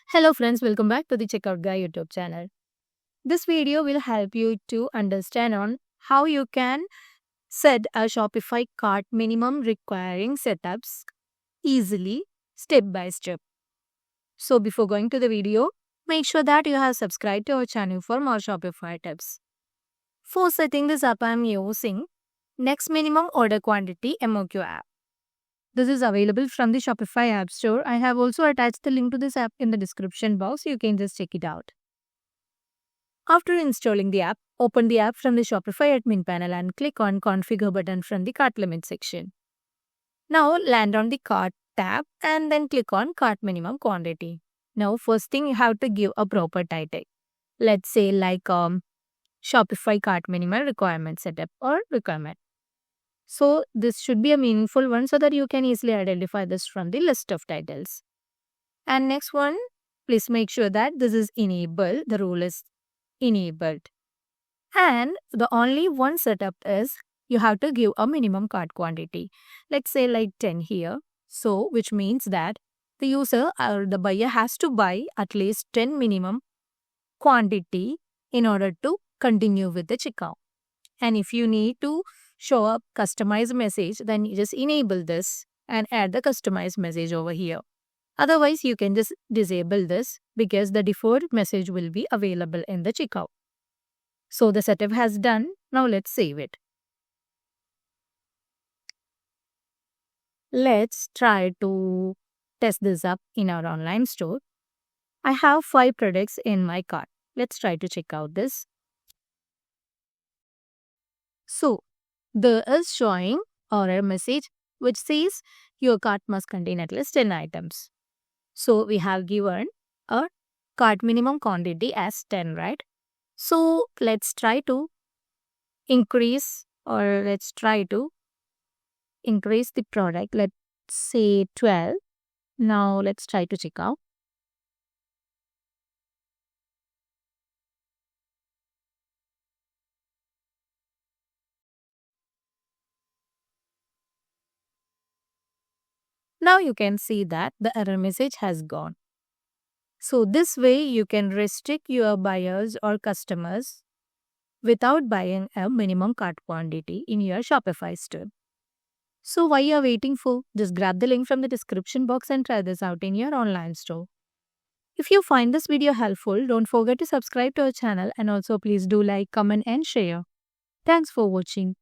Hello friends, welcome back to the Checkout Guy YouTube channel. This video will help you to understand on how you can set a Shopify cart minimum requiring setups easily step by step. So before going to the video, make sure that you have subscribed to our channel for more Shopify tips. For setting this up, I am using Next Minimum Order Quantity MOQ app. This is available from the Shopify App Store. I have also attached the link to this app in the description box. You can just check it out. After installing the app, open the app from the Shopify admin panel and click on Configure button from the Cart Limit section. Now land on the Cart tab and then click on Cart Minimum Quantity. Now first thing you have to give a proper title. Let's say like Shopify Cart Minimum Requirement Setup or Requirement. So this should be a meaningful one so that you can easily identify this from the list of titles. And next one, please make sure that this is enabled. The rule is enabled. And the only one setup is you have to give a minimum cart quantity. Let's say like 10 here. So which means that the user or the buyer has to buy at least 10 minimum quantity in order to continue with the checkout. And if you need to show up customized message, then you just enable this and add the customized message over here. Otherwise, you can just disable this because the default message will be available in the checkout. So the setup has done. Now let's save it. Let's try to test this up in our online store. I have 5 products in my cart. Let's try to check out this. So there is showing error message which says your cart must contain at least 10 items. So we have given a cart minimum quantity as 10, right? So let's try to increase the product. Let's say 12. Now let's try to check out. Now you can see that the error message has gone. So this way you can restrict your buyers or customers without buying a minimum cart quantity in your Shopify store. So why you are waiting for? Just grab the link from the description box and try this out in your online store. If you find this video helpful, don't forget to subscribe to our channel and also please do like, comment and share. Thanks for watching.